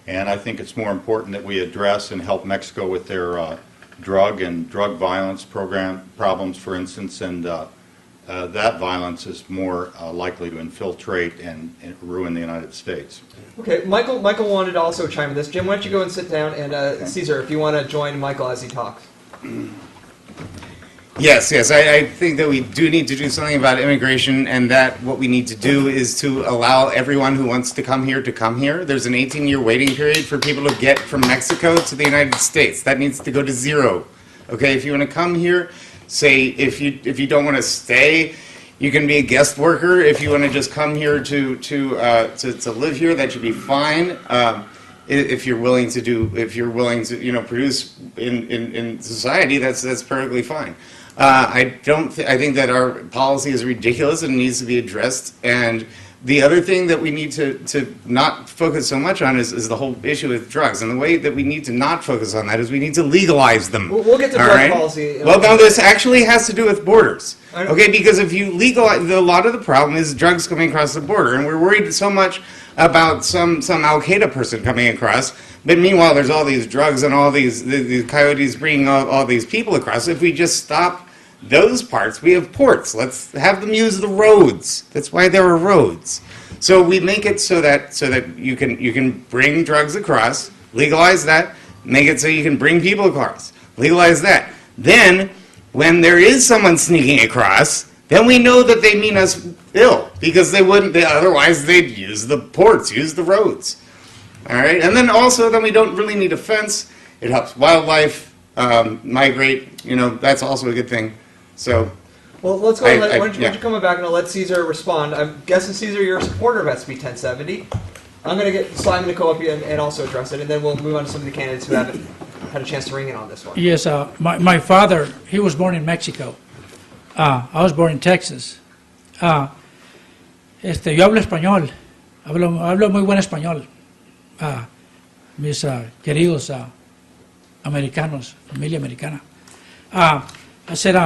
and I think it's more important that we address and help Mexico with their drug violence problems, for instance, and that violence is more likely to infiltrate and ruin the United States. Okay, Michael wanted to also chime in this. Jim, why don't you go and sit down, and Caesar, if you want to join Michael as he talks. Yes, I think that we do need to do something about immigration, and that what we need to do is to allow everyone who wants to come here to come here. There's an 18-year waiting period for people to get from Mexico to the United States. That needs to go to 0. Okay, if you want to come here, say if you don't want to stay, you can be a guest worker. If you want to just come here to live here, that should be fine. If you're willing to produce in society, that's perfectly fine. I think that our policy is ridiculous and needs to be addressed. And the other thing that we need to not focus so much on is the whole issue with drugs. And the way that we need to not focus on that is we need to legalize them. We'll get to drug policy. Well, no, this actually has to do with borders. Okay, because if you legalize, a lot of the problem is drugs coming across the border, and we're worried so much about some Al Qaeda person coming across. But meanwhile, there's all these drugs and all these coyotes bringing all these people across. If we just stop those parts, we have ports. Let's have them use the roads. That's why there are roads. So we make it so that you can bring drugs across, legalize that, make it so you can bring people across, legalize that. Then, when there is someone sneaking across, then we know that they mean us ill, because otherwise they'd use the ports, use the roads. All right, and then also, then we don't really need a fence. It helps wildlife migrate. That's also a good thing. So, Well, let's go. Why don't you come back and I'll let Caesar respond. I'm guessing, Caesar, you're a supporter of SB 1070. I'm going to get Simon to come up here and also address it, and then we'll move on to some of the candidates who haven't had a chance to ring in on this one. Yes, my father, he was born in Mexico. I was born in Texas. Yo hablo español. Hablo muy buen español. Mis queridos americanos, familia americana. I said,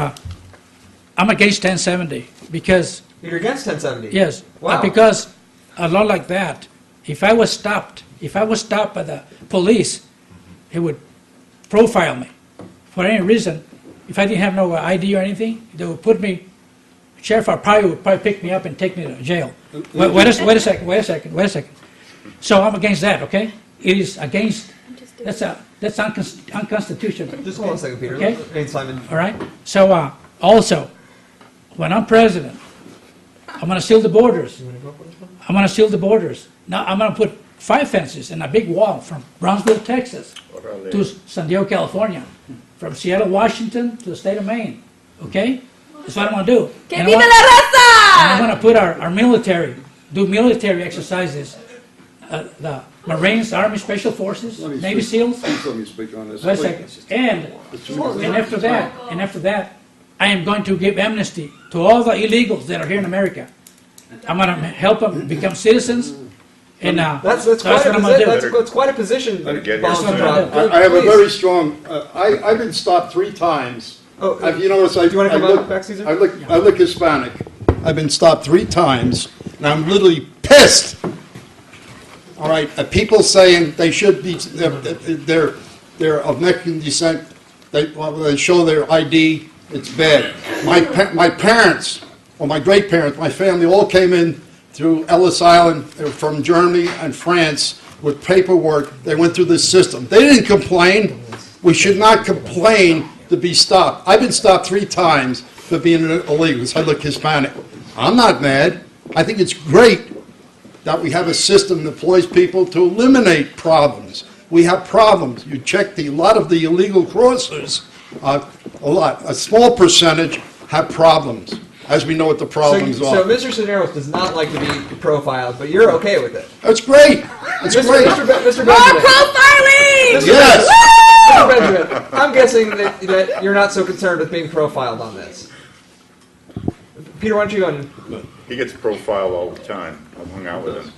I'm against 1070 because... You're against 1070? Yes. Wow. Because a law like that, if I was stopped by the police, it would profile me for any reason. If I didn't have no ID or anything, they would put me, Sheriff would probably pick me up and take me to jail. Wait a second. So I'm against that, okay? It is against, that's unconstitutional. Just hold on a second, Peter. Okay? Hey, Simon. All right? So also, when I'm president, I'm going to seal the borders. I'm going to seal the borders. Now I'm going to put 5 fences and a big wall from Brownsville, Texas, to San Diego, California, from Seattle, Washington, to the state of Maine. Okay? That's what I'm going to do. Que viva la raza! And I'm going to put our military, do military exercises. The Marines, Army Special Forces, Navy SEALs. Let me speak on this. Wait a second. And after that, I am going to give amnesty to all the illegals that are here in America. I'm going to help them become citizens. And that's what I'm going to do. That's quite a position. I have a very strong. I've been stopped 3 times. Oh, you notice do you want to come back, Caesar? I look Hispanic. I've been stopped 3 times, and I'm literally pissed. All right, people saying they should be, they're of Mexican descent. They show their ID. It's bad. My parents, or my great parents, my family all came in through Ellis Island. They were from Germany and France with paperwork. They went through this system. They didn't complain. We should not complain to be stopped. I've been stopped 3 times for being illegal. So I look Hispanic. I'm not mad. I think it's great that we have a system that employs people to eliminate problems. We have problems. You check a lot of the illegal crossers, a small percentage have problems, as we know what the problems are. So Mr. Cisneros does not like to be profiled, but you're okay with it. That's great. That's great. Mr. Benjamin. More profiling! Yes. Mr. Benjamin, I'm guessing that you're not so concerned with being profiled on this. Peter, why don't you go and... He gets profiled all the time. I've hung out with him.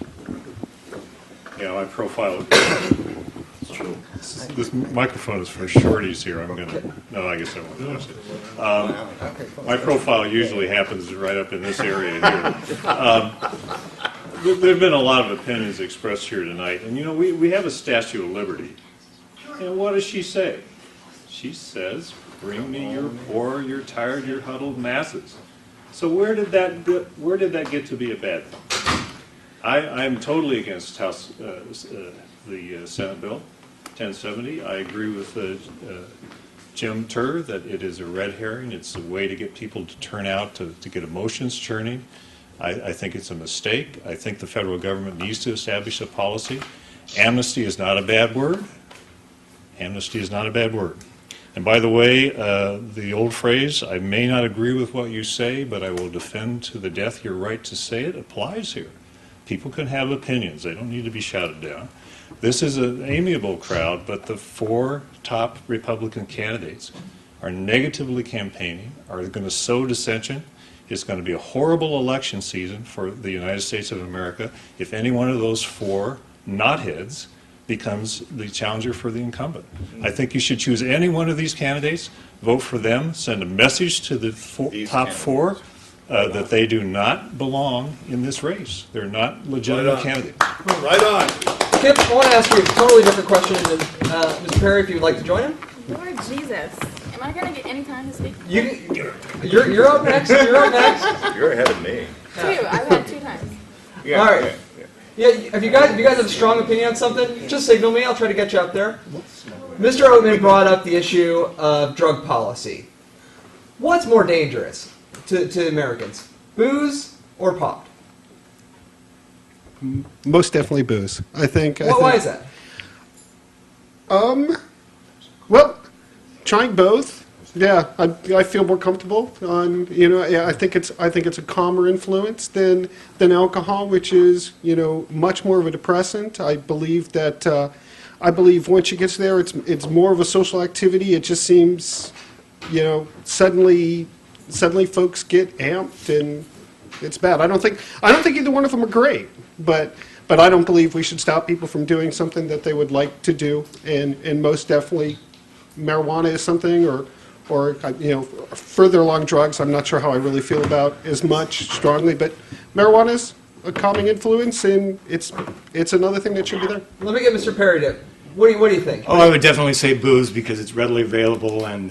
I profile. It's true. This microphone is for shorties here. No, I guess I won't use it. My profile usually happens right up in this area here. There have been a lot of opinions expressed here tonight, and we have a Statue of Liberty. And what does she say? She says, "Bring me your poor, your tired, your huddled masses." So where did that get to be a bad thing? I'm totally against the Senate bill 1070. I agree with Jim Turr that it is a red herring. It's a way to get people to turn out to get emotions churning. I think it's a mistake. I think the federal government needs to establish a policy. Amnesty is not a bad word. Amnesty is not a bad word. And by the way, the old phrase, I may not agree with what you say, but I will defend to the death your right to say it, applies here. People can have opinions. They don't need to be shouted down. This is an amiable crowd, but the 4 top Republican candidates are negatively campaigning, are going to sow dissension. It's going to be a horrible election season for the United States of America if any one of those 4 knotheads becomes the challenger for the incumbent. I think you should choose any one of these candidates, vote for them, send a message to the top 4 that they do not belong in this race. They're not legitimate candidates. Right on. Kip, I want to ask you a totally different question, and Mr. Perry, if you would like to join him. Lord Jesus. Am I going to get any time to speak? You're up next. You're up next. You're ahead of me. 2. I've had 2 times. Yeah, All right. yeah, yeah. Yeah, if you guys have a strong opinion on something, just signal me. I'll try to get you up there. Mr. Oatman brought up the issue of drug policy. What's more dangerous to Americans, booze or pot? Most definitely booze. I think. Why is that? Well, trying both. Yeah, I feel more comfortable on, yeah, I think it's a calmer influence than alcohol, which is, much more of a depressant. I believe once you get there, it's more of a social activity. It just seems, suddenly folks get amped and it's bad. I don't think either one of them are great, but I don't believe we should stop people from doing something that they would like to do, and most definitely marijuana is something, or further along drugs, I'm not sure how I really feel about as much strongly, but marijuana is a calming influence, and it's another thing that should be there. Let me get Mr. Perry to. What do you think? Oh, I would definitely say booze because it's readily available and,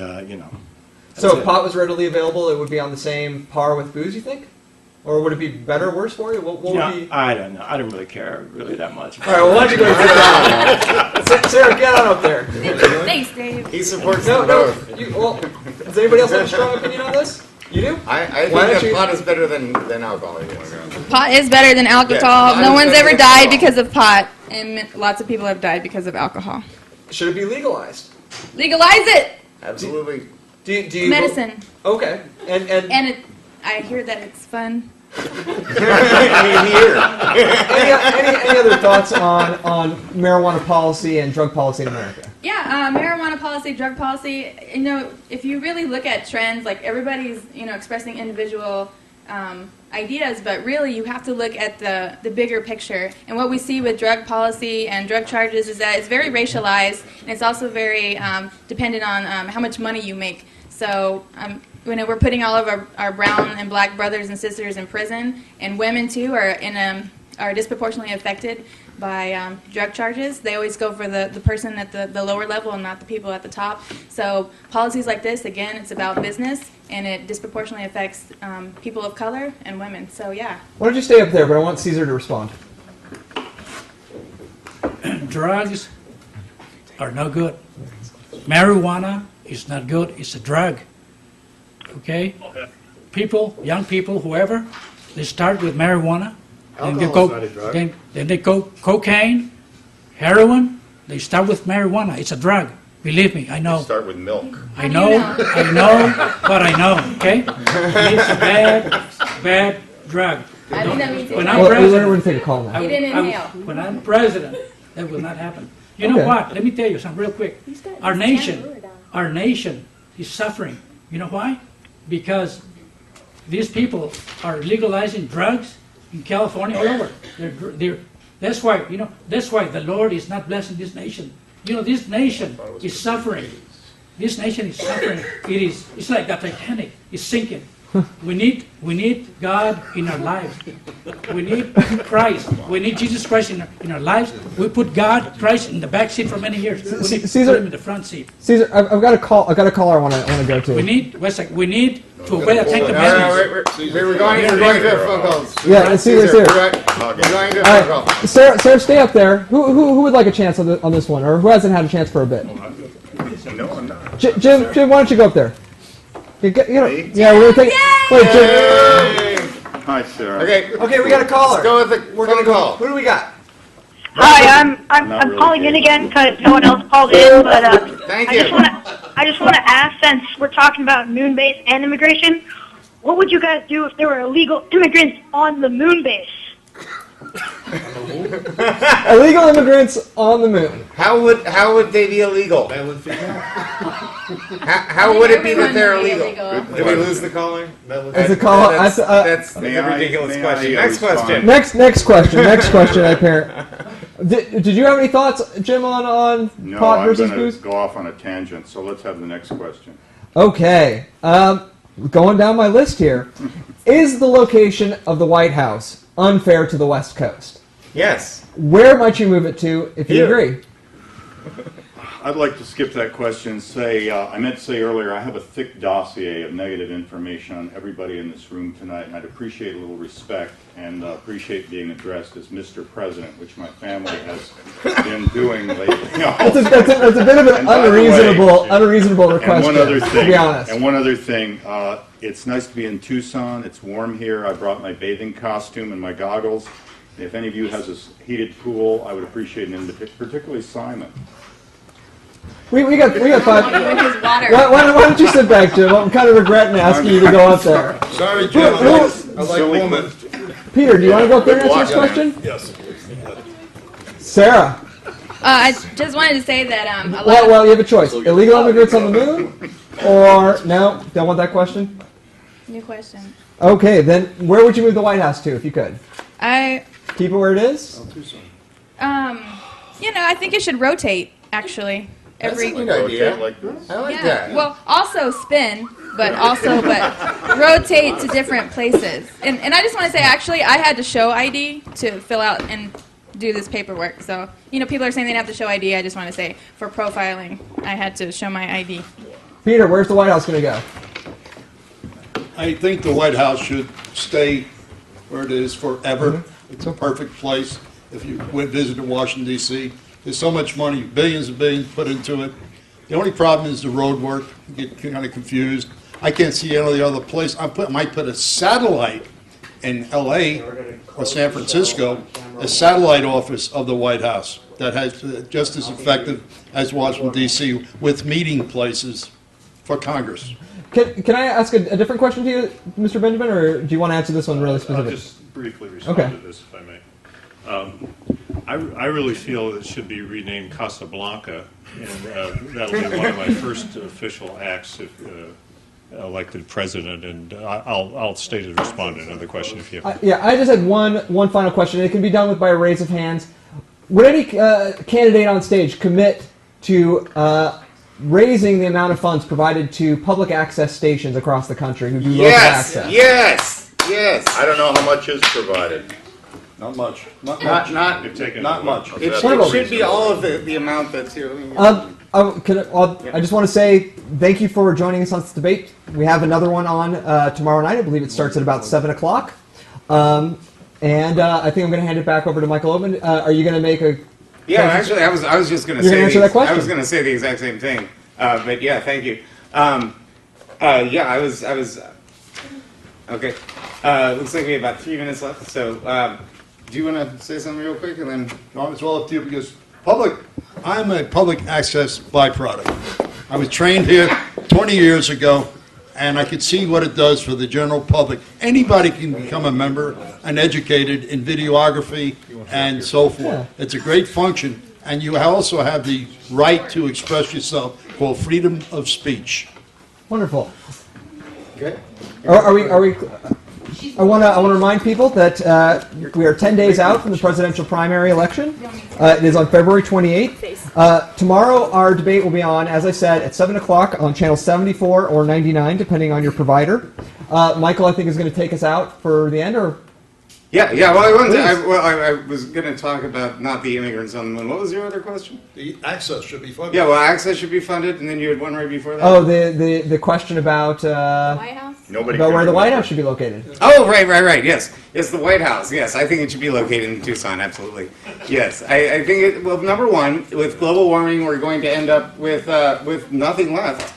So if pot was readily available, it would be on the same par with booze, you think? Or would it be better or worse for you? What would be? I don't know. I don't really care really that much. All right, well, why don't you go sit down? Sarah, get on up there. Thanks, Dave. He supports No, them no. both. Does anybody else have a strong opinion on this? You do? I think Why don't that you- pot is better than alcohol. Yes. Pot is better than alcohol. pot No is one's better ever than died alcohol. because of pot, and lots of people have died because of alcohol. Should it be legalized? Legalize it. Absolutely. Do you Medicine. Okay, and And I hear that it's fun. any other thoughts on marijuana policy and drug policy in America? Yeah, marijuana policy, drug policy. If you really look at trends, like everybody's, expressing individual ideas, but really you have to look at the bigger picture. And what we see with drug policy and drug charges is that it's very racialized, and it's also very dependent on how much money you make. So we're putting all of our brown and black brothers and sisters in prison, and women too are disproportionately affected by drug charges. They always go for the person at the lower level and not the people at the top. So policies like this, again, it's about business, and it disproportionately affects people of color and women. So yeah. Why don't you stay up there, but I want Caesar to respond. Drugs are no good. Marijuana is not good. It's a drug. Okay? People, young people, whoever, they start with marijuana. Then they Alcohol's go, not a drug. then they go cocaine, heroin. They start with marijuana. It's a drug. Believe me, I know. Start with milk. I know, but I know, okay? It's a bad drug. I think that means When it's I'm We're president, going to take a call now. You didn't inhale. when I'm president, that will not happen. You know Okay. what? Let me tell you something real quick. Our nation is suffering. You know why? Because these people are legalizing drugs in California all over. That's why the Lord is not blessing this nation. This nation is suffering. This nation is suffering. It's like the Titanic. It's sinking. We need God in our lives. We need Christ. We need Jesus Christ in our lives. We put Christ in the back seat for many years. We need to Caesar- put him in the front seat. Caesar, I've got a caller I want to go to. We need to obey, take the message. We're going to phone calls. Yeah, Caesar. We're going to a All phone call. right, Sarah, stay up there. Who would like a chance on this one, or who hasn't had a chance for a bit? No, I'm not. Jim, why don't you go up there? Yeah, we're gonna take. Wait, Jim. Hi, Sarah. Okay, we got a caller. Let's go with the We're phone gonna go. call. Who do we got? Hi, I'm Not really calling in good. again because no one else called in, but Thank I you. just want to ask, since we're talking about moon base and immigration, what would you guys do if there were illegal immigrants on the moon base? Illegal immigrants on the moon. How would they be illegal? How would it be that they're illegal? Did we lose the caller? As a caller, That's a May I- ridiculous may question. I Next question. next question, I parent. Did you have any thoughts, Jim, on No, pot I'm versus going to booze? go off on a tangent, so let's have the next question. Okay, going down my list here. Is the location of the White House unfair to the West Coast? Yes. Where might you move it to if you Here. agree? I'd like to skip that question and say, I meant to say earlier, I have a thick dossier of negative information on everybody in this room tonight, and I'd appreciate a little respect and appreciate being addressed as Mr. President, which my family has been doing lately. That's a bit of an unreasonable request. And one other thing, to be honest. It's nice to be in Tucson. It's warm here. I brought my bathing costume and my goggles. If any of you has a heated pool, I would appreciate an invitation, particularly Simon. We got 5. With water. Why don't you sit back, Jim? I'm kind of regretting asking you to go up there. Sorry, Jim. I like women. Peter, do you want to go up there and answer this question? Yes. Sarah. I just wanted to say that a lot Well, you have a choice. Illegal immigrants on the moon, or no? Don't want that question. New question. Okay, then where would you move the White House to if you could? Keep it where it is. I think it should rotate. Actually, That's a good idea. Like this. I like that. Well, also spin, but rotate to different places. And I just want to say, actually, I had to show ID to fill out and do this paperwork. So, people are saying they have to show ID. I just want to say, for profiling, I had to show my ID. Peter, where's the White House going to go? I think the White House should stay where it is forever. It's a perfect place. If you went visited Washington, D.C., there's so much money, billions and billions put into it. The only problem is the road work. You get kind of confused. I can't see any of the other place. I might put a satellite in L.A. or San Francisco, a satellite office of the White House that has just as effective as Washington, D.C., with meeting places for Congress. Can I ask a different question to you, Mr. Benjamin, or do you want to answer this one really specific? I'll just briefly respond to this, if I may. I really feel it should be renamed Casablanca, and that'll be one of my first official acts if elected president. And I'll stay to respond to another question if you have. I just had one final question. It can be done with by a raise of hands. Would any candidate on stage commit to raising the amount of funds provided to public access stations across the country who do local access? Yes. I don't know how much is provided. Not much. Not much. It should be all of the amount that's here. I just want to say thank you for joining us on this debate. We have another one on tomorrow night. I believe it starts at about 7 o'clock. And I think I'm going to hand it back over to Michael Oman. Are you going to make a... Yeah, actually, I was just going to say... answer that question? I was going to say the exact same thing. But yeah, thank you. I was... Okay. Looks like we have about 3 minutes left. So do you want to say something real quick? And then... No, it's all up to you because I'm a public access byproduct. I was trained here 20 years ago, and I could see what it does for the general public. Anybody can become a member and educated in videography and so forth. Yeah. It's a great function, and you also have the right to express yourself, called freedom of speech. Wonderful. Okay. Are we? I want to remind people that we are 10 days out from the presidential primary election. It is on February 28th. Tomorrow, our debate will be on, as I said, at 7 o'clock on channel 74 or 99, depending on your provider. Michael, I think, is going to take us out for the end, or? Yeah. Well, I was going to talk about not the immigrants on the moon. What was your other question? The access should be funded. Yeah, well, access should be funded, and then you had one right before that. Oh, the question about White House? about where the White House should be located. Oh, right. Yes, the White House. Yes, I think it should be located in Tucson. Absolutely. Yes, I think. Well, number one, with global warming, we're going to end up with nothing left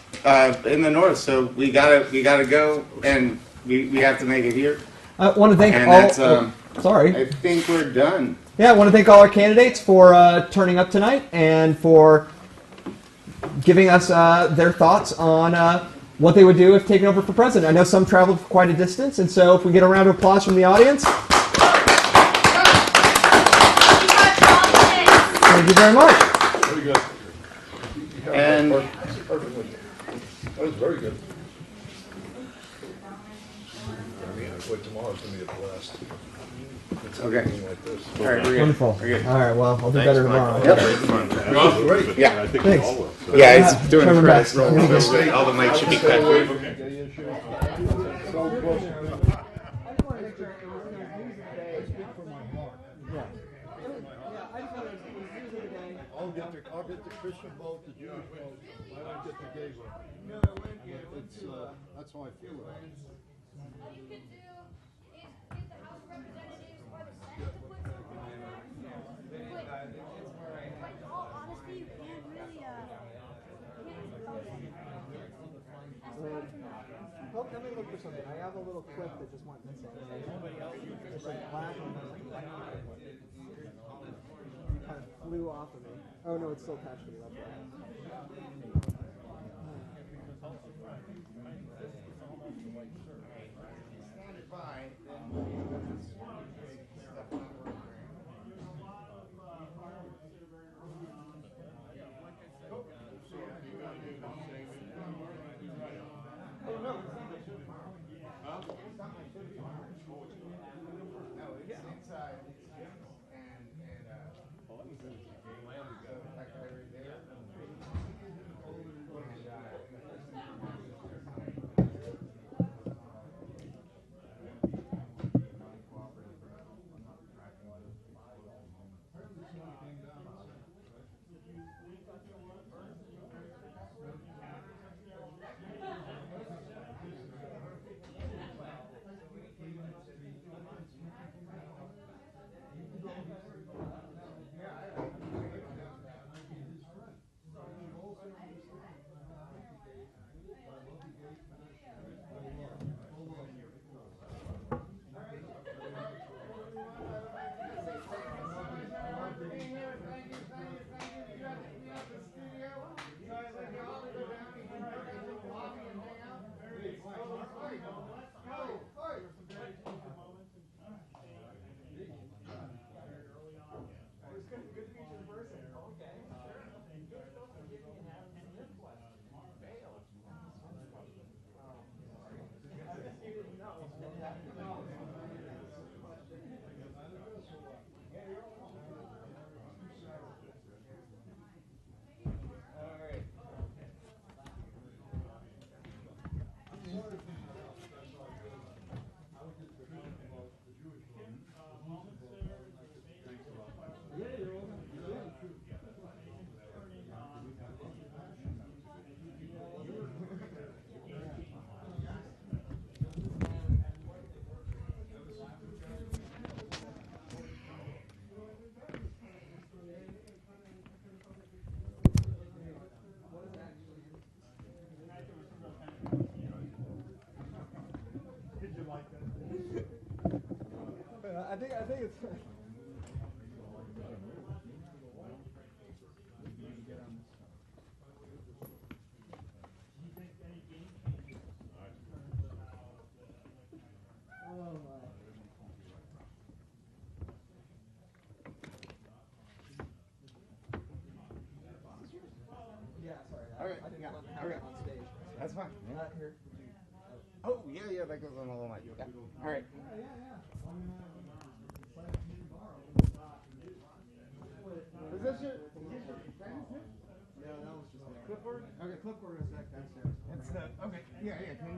in the north. So we gotta go, and we have to make it here. I want to thank sorry. I think we're done. Yeah, I want to thank all our candidates for turning up tonight and for giving us their thoughts on what they would do if taken over for president. I know some traveled for quite a distance, and so if we get a round of applause from the audience. Thank you very much. Very good. And that was very good. Tomorrow's going to be a blast. okay. Like this. All right, we're good. Wonderful. We're good. All right, well, I'll do better tomorrow. Yep. Great. Yeah. I think Thanks. we all will. So. Yeah, it's doing Try my press. best. I'm gonna So all the mics should be cut. I'll get the Christian vote. might get the gay vote. It's, that's how I feel about it. What you could do is get the House of Representatives or the Senate to put something in there. But in all honesty, you can't really, Let me look for something. I have a little clip that just went missing. It's like black and it kind of flew off of me. Oh no, it's still attached to me. That's right. Stand it by, then step on the road. No, it's inside. And so that guy right there. I think it's. Oh my. Yeah, sorry. Okay, I didn't yeah, want to have it on stage. That's fine. Here. Oh, yeah, that goes on the little mic. Yeah. All right. Is this your pen? No, that was just there. Clipboard? Okay, clipboard is back downstairs. It's the, okay, yeah, can